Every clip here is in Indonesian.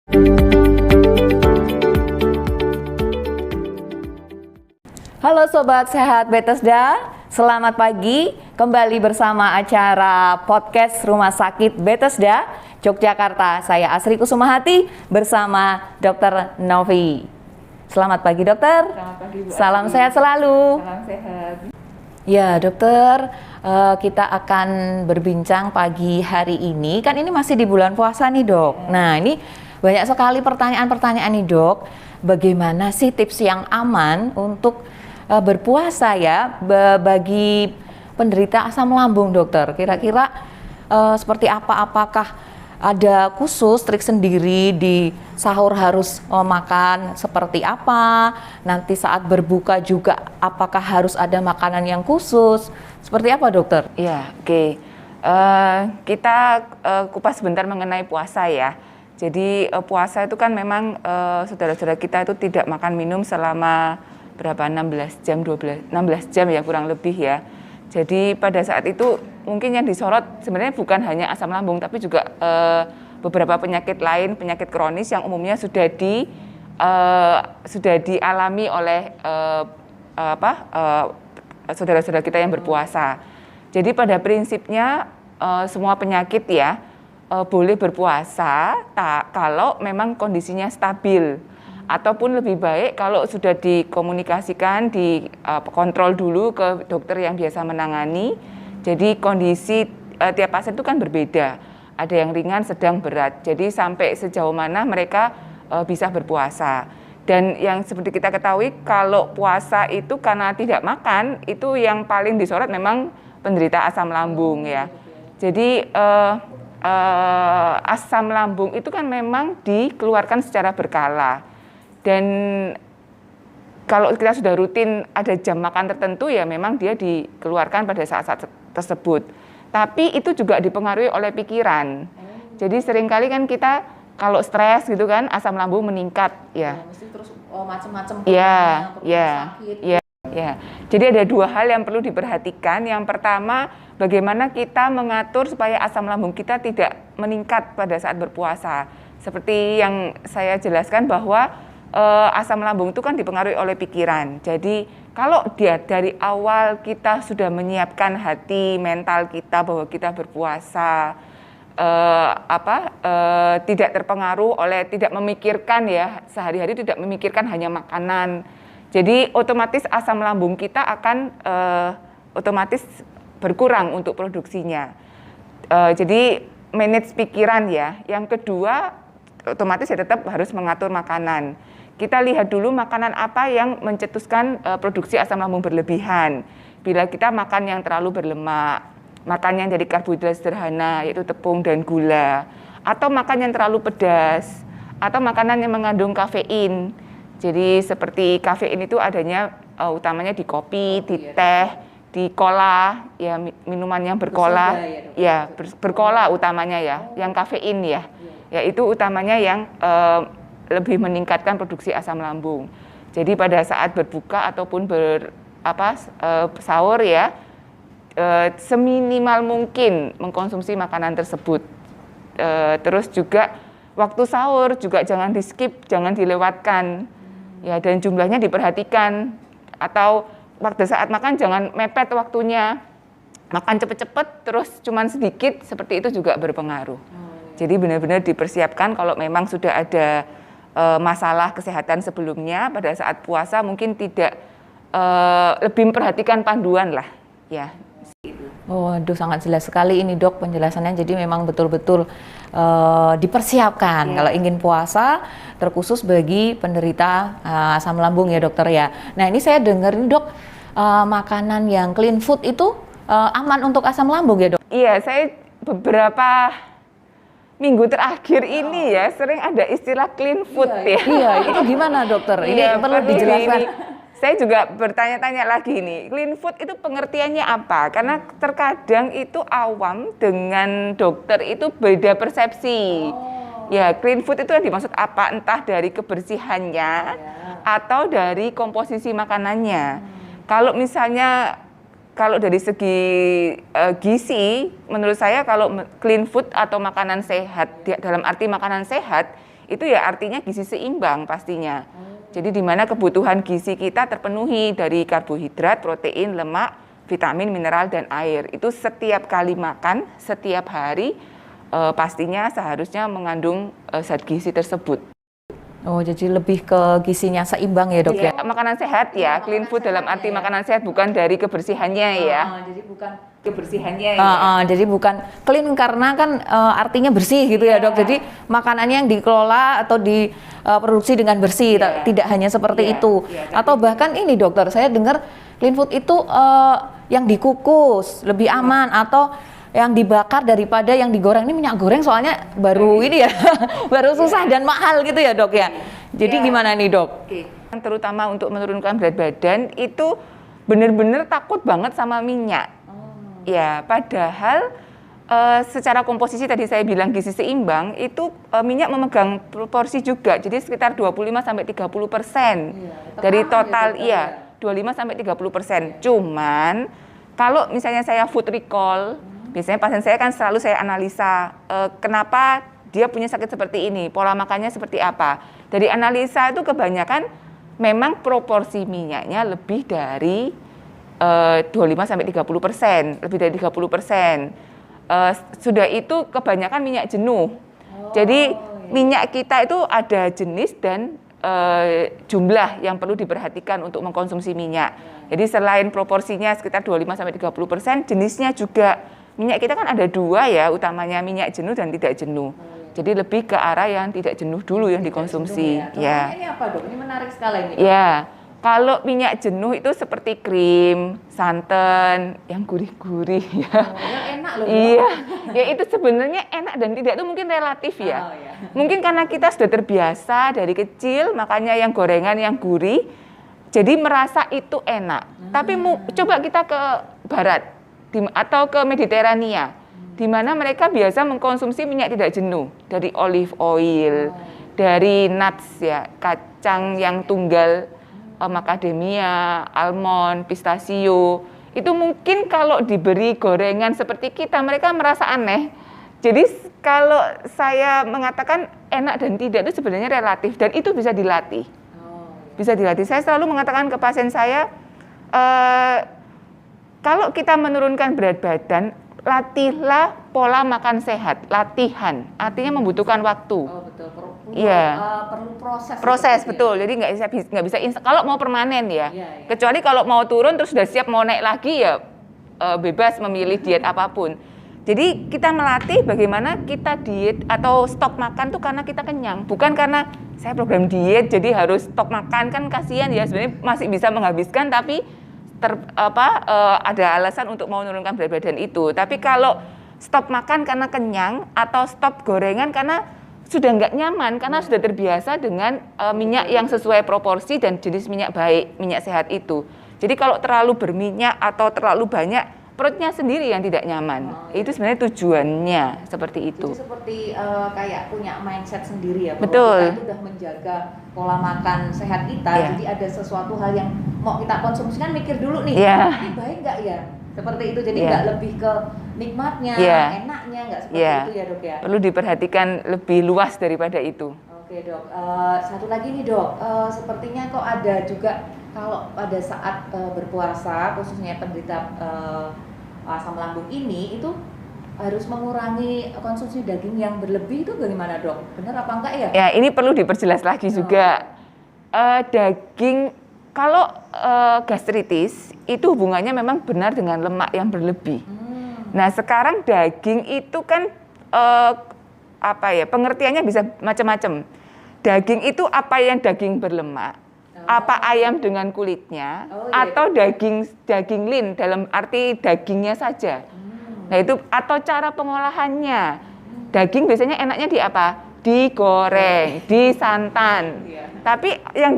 Halo Sobat Sehat Bethesda, selamat pagi. Kembali bersama acara podcast Rumah Sakit Bethesda, Yogyakarta. Saya Asri Kusumahati bersama Dr. Novi. Selamat pagi dokter. Selamat pagi Bu Salam Asri. sehat selalu. Salam sehat. Ya dokter, kita akan berbincang pagi hari ini. Kan ini masih di bulan puasa nih dok. Nah ini banyak sekali pertanyaan-pertanyaan nih dok. Bagaimana sih tips yang aman untuk berpuasa ya bagi penderita asam lambung dokter? Kira-kira seperti apa? Apakah ada khusus trik sendiri di sahur harus makan seperti apa? Nanti saat berbuka juga apakah harus ada makanan yang khusus? Seperti apa dokter? Ya, oke. Kita kupas sebentar mengenai puasa ya. Jadi puasa itu kan memang saudara-saudara kita itu tidak makan minum selama berapa 16 jam ya kurang lebih ya. Jadi pada saat itu mungkin yang disorot sebenarnya bukan hanya asam lambung tapi juga beberapa penyakit lain, penyakit kronis yang umumnya sudah dialami oleh saudara-saudara kita yang berpuasa. Jadi pada prinsipnya semua penyakit ya boleh berpuasa kalau memang kondisinya stabil. Ataupun lebih baik kalau sudah dikomunikasikan, dikontrol dulu ke dokter yang biasa menangani. Jadi kondisi tiap pasien itu kan berbeda. Ada yang ringan, sedang, berat. Jadi sampai sejauh mana mereka bisa berpuasa. Dan yang seperti kita ketahui kalau puasa itu karena tidak makan, itu yang paling disorot memang penderita asam lambung ya. Jadi asam lambung itu kan memang dikeluarkan secara berkala. Dan kalau kita sudah rutin ada jam makan tertentu ya memang dia dikeluarkan pada saat-saat tersebut. Tapi itu juga dipengaruhi oleh pikiran. Jadi seringkali kan kita kalau stres gitu kan asam lambung meningkat ya. Mesti terus macam-macam sakit. Ya. Jadi ada dua hal yang perlu diperhatikan. Yang pertama, bagaimana kita mengatur supaya asam lambung kita tidak meningkat pada saat berpuasa. Seperti yang saya jelaskan bahwa asam lambung itu kan dipengaruhi oleh pikiran. Jadi kalau dari awal kita sudah menyiapkan hati mental kita bahwa kita berpuasa, tidak terpengaruh oleh tidak memikirkan ya sehari-hari tidak memikirkan hanya makanan. Jadi otomatis asam lambung kita akan otomatis berkurang untuk produksinya. Jadi manage pikiran ya. Yang kedua otomatis ya tetap harus mengatur makanan. Kita lihat dulu makanan apa yang mencetuskan produksi asam lambung berlebihan. Bila kita makan yang terlalu berlemak, makan yang dari karbohidrat sederhana yaitu tepung dan gula, atau makan yang terlalu pedas, atau makanan yang mengandung kafein. Jadi seperti kafein itu adanya utamanya di kopi, di teh, di cola, ya minuman yang berkola, berkola utamanya ya, yang kafein ya. Ya itu utamanya yang lebih meningkatkan produksi asam lambung. Jadi pada saat berbuka ataupun sahur ya, seminimal mungkin mengkonsumsi makanan tersebut. Terus juga waktu sahur juga jangan di-skip, jangan dilewatkan. Ya, dan jumlahnya diperhatikan. Atau pada saat makan jangan mepet waktunya. Makan cepet-cepet terus cuman sedikit, seperti itu juga berpengaruh. Jadi benar-benar dipersiapkan kalau memang sudah ada masalah kesehatan sebelumnya pada saat puasa mungkin tidak lebih memperhatikan panduan lah ya. Waduh sangat jelas sekali ini dok penjelasannya. Jadi memang betul-betul dipersiapkan kalau ingin puasa terkhusus bagi penderita asam lambung ya dokter ya. Nah ini saya dengar nih dok makanan yang clean food itu aman untuk asam lambung ya dok? Iya, saya beberapa minggu terakhir ini ya sering ada istilah clean food ya. Iya, itu gimana dokter? Ini perlu dijelaskan. Saya juga bertanya-tanya lagi nih, clean food itu pengertiannya apa? Karena terkadang itu awam dengan dokter itu beda persepsi. Ya, clean food itu yang dimaksud apa? Entah dari kebersihannya atau dari komposisi makanannya. Kalau misalnya kalau dari segi gizi, menurut saya kalau clean food atau makanan sehat, dalam arti makanan sehat, itu ya artinya gizi seimbang pastinya. Jadi di mana kebutuhan gizi kita terpenuhi dari karbohidrat, protein, lemak, vitamin, mineral, dan air. Itu setiap kali makan, setiap hari pastinya seharusnya mengandung zat gizi tersebut. Oh, jadi lebih ke gizinya seimbang ya, Dok ya? Makanan sehat ya, clean food dalam arti makanan sehat bukan dari kebersihannya ya. Jadi bukan Kebersihannya ya. jadi bukan clean karena kan artinya bersih gitu ya, Dok. Jadi makanannya yang dikelola atau diproduksi dengan bersih, tidak hanya seperti itu. Atau bahkan ini, Dokter, saya dengar clean food itu yang dikukus lebih aman atau yang dibakar daripada yang digoreng. Ini minyak goreng soalnya baru ini ya, baru susah dan mahal gitu ya, Dok ya. Jadi gimana nih, Dok? Terutama untuk menurunkan berat badan itu benar-benar takut banget sama minyak. Ya, padahal secara komposisi tadi saya bilang gizi seimbang itu minyak memegang proporsi juga. Jadi sekitar 25-30% dari total 25-30%. Cuman kalau misalnya saya food recall, biasanya pasien saya kan selalu saya analisa kenapa dia punya sakit seperti ini, pola makannya seperti apa. Dari analisa itu kebanyakan memang proporsi minyaknya lebih dari 25-30%, lebih dari 30%. Sudah itu kebanyakan minyak jenuh. Jadi minyak kita itu ada jenis dan jumlah yang perlu diperhatikan untuk mengkonsumsi minyak. Jadi selain proporsinya sekitar 25-30%, jenisnya juga. Minyak kita kan ada dua ya, utamanya minyak jenuh dan tidak jenuh. Jadi lebih ke arah yang tidak jenuh dulu yang dikonsumsi. Ya. Ini apa, Dok? Ini menarik sekali ini. Ya, kalau minyak jenuh itu seperti krim, santan, yang gurih-gurih ya. Yang enak loh. Iya, ya itu sebenarnya enak dan tidak itu mungkin relatif ya. Mungkin karena kita sudah terbiasa dari kecil, makanya yang gorengan yang gurih, jadi merasa itu enak. Tapi coba kita ke barat atau ke Mediterania, di mana mereka biasa mengkonsumsi minyak tidak jenuh dari olive oil, dari nuts ya, kacang yang tunggal, macadamia, almond, pistachio. Itu mungkin kalau diberi gorengan seperti kita, mereka merasa aneh. Jadi kalau saya mengatakan enak dan tidak itu sebenarnya relatif dan itu bisa dilatih. Bisa dilatih. Saya selalu mengatakan ke pasien saya, kalau kita menurunkan berat badan, latihlah pola makan sehat. Latihan, artinya membutuhkan waktu. Oh betul, perlu proses. Proses betul. Jadi nggak bisa kalau mau permanen ya. Kecuali kalau mau turun terus sudah siap mau naik lagi ya bebas memilih diet apapun. Jadi kita melatih bagaimana kita diet atau stop makan tuh karena kita kenyang, bukan karena saya program diet jadi harus stop makan, kan kasihan ya, sebenarnya masih bisa menghabiskan tapi ada alasan untuk mau menurunkan berat badan itu. Tapi kalau stop makan karena kenyang atau stop gorengan karena sudah nggak nyaman, karena sudah terbiasa dengan minyak yang sesuai proporsi dan jenis minyak baik, minyak sehat itu. Jadi kalau terlalu berminyak atau terlalu banyak, perutnya sendiri yang tidak nyaman. Itu sebenarnya tujuannya seperti itu. Jadi seperti kayak punya mindset sendiri ya, bahwa betul. Kita itu sudah menjaga pola makan sehat kita, jadi ada sesuatu hal yang mau kita konsumsi kan mikir dulu nih, ini baik nggak ya? Seperti itu, jadi nggak lebih ke nikmatnya, enaknya, nggak seperti itu ya, Dok ya? Perlu diperhatikan lebih luas daripada itu. Oke, Dok, satu lagi nih, Dok, sepertinya kok ada juga kalau pada saat berpuasa, khususnya penderita asam lambung ini, itu harus mengurangi konsumsi daging yang berlebih, itu bagaimana, Dok? Benar apa enggak ya? Ya, ini perlu diperjelas lagi juga. Daging, kalau gastritis, itu hubungannya memang benar dengan lemak yang berlebih. Nah, sekarang daging itu kan, pengertiannya bisa macam-macam. Daging itu apa yang daging berlemak, apa ayam dengan kulitnya, atau daging lean dalam arti dagingnya saja. Nah itu atau cara pengolahannya. Daging biasanya enaknya di apa? Digoreng, disantan. Tapi yang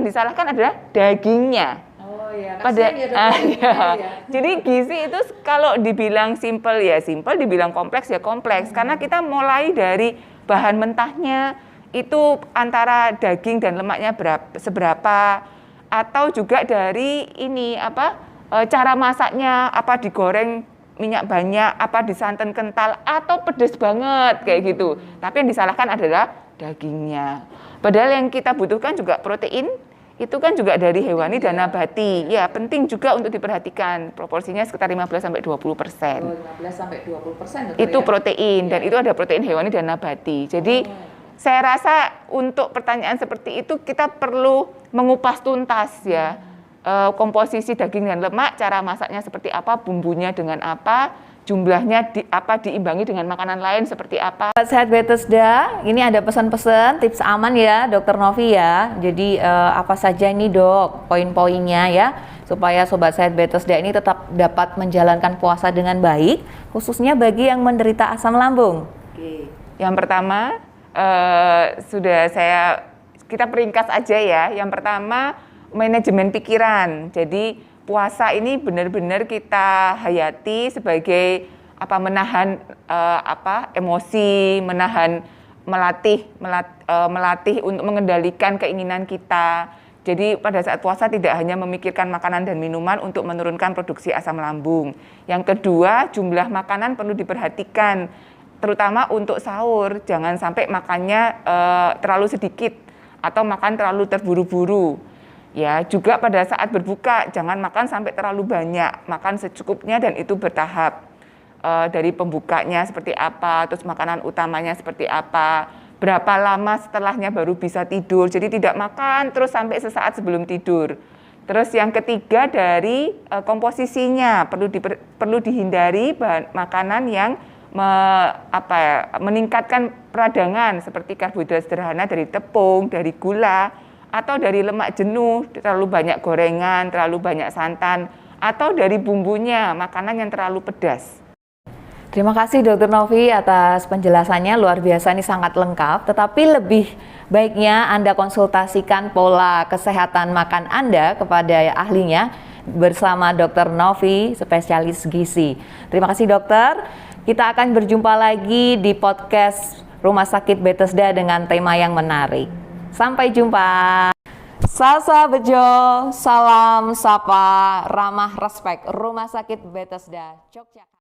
disalahkan adalah dagingnya. Jadi gizi itu kalau dibilang simple ya simple, dibilang kompleks ya kompleks. Karena kita mulai dari bahan mentahnya itu antara daging dan lemaknya seberapa, atau juga dari ini cara masaknya, apa digoreng minyak banyak, apa disantan kental, atau pedes banget kayak gitu. Tapi yang disalahkan adalah dagingnya. Padahal yang kita butuhkan juga protein, itu kan juga dari hewani dan nabati. Ya, penting juga untuk diperhatikan. Proporsinya sekitar 15-20%. 15-20% Itu protein, dan itu ada protein hewani dan nabati. Jadi, saya rasa untuk pertanyaan seperti itu kita perlu mengupas tuntas ya. Komposisi daging dan lemak, cara masaknya seperti apa, bumbunya dengan apa, jumlahnya diimbangi dengan makanan lain seperti apa. Sehat Bethesda, ini ada pesan-pesan tips aman ya Dokter Novi ya. Jadi apa saja ini Dok poin-poinnya ya supaya Sobat Sehat Bethesda ini tetap dapat menjalankan puasa dengan baik, khususnya bagi yang menderita asam lambung. Oke. Yang pertama kita peringkas aja ya. Yang pertama manajemen pikiran. Jadi puasa ini benar-benar kita hayati sebagai menahan emosi, melatih untuk mengendalikan keinginan kita. Jadi pada saat puasa tidak hanya memikirkan makanan dan minuman untuk menurunkan produksi asam lambung. Yang kedua, jumlah makanan perlu diperhatikan, terutama untuk sahur. Jangan sampai makannya terlalu sedikit atau makan terlalu terburu-buru. Ya, juga pada saat berbuka jangan makan sampai terlalu banyak, makan secukupnya dan itu bertahap. Dari pembukanya seperti apa, terus makanan utamanya seperti apa, berapa lama setelahnya baru bisa tidur. Jadi tidak makan terus sampai sesaat sebelum tidur. Terus yang ketiga dari komposisinya perlu dihindari makanan yang meningkatkan peradangan seperti karbohidrat sederhana dari tepung, dari gula, atau dari lemak jenuh, terlalu banyak gorengan, terlalu banyak santan, atau dari bumbunya, makanan yang terlalu pedas. Terima kasih Dokter Novi atas penjelasannya, luar biasa, ini sangat lengkap. Tetapi lebih baiknya Anda konsultasikan pola kesehatan makan Anda kepada ahlinya bersama Dokter Novi, spesialis gizi. Terima kasih dokter. Kita akan berjumpa lagi di podcast Rumah Sakit Bethesda dengan tema yang menarik. Sampai jumpa. Sasa Bejo, salam sapa, ramah respek, Rumah Sakit Bethesda, Yogyakarta.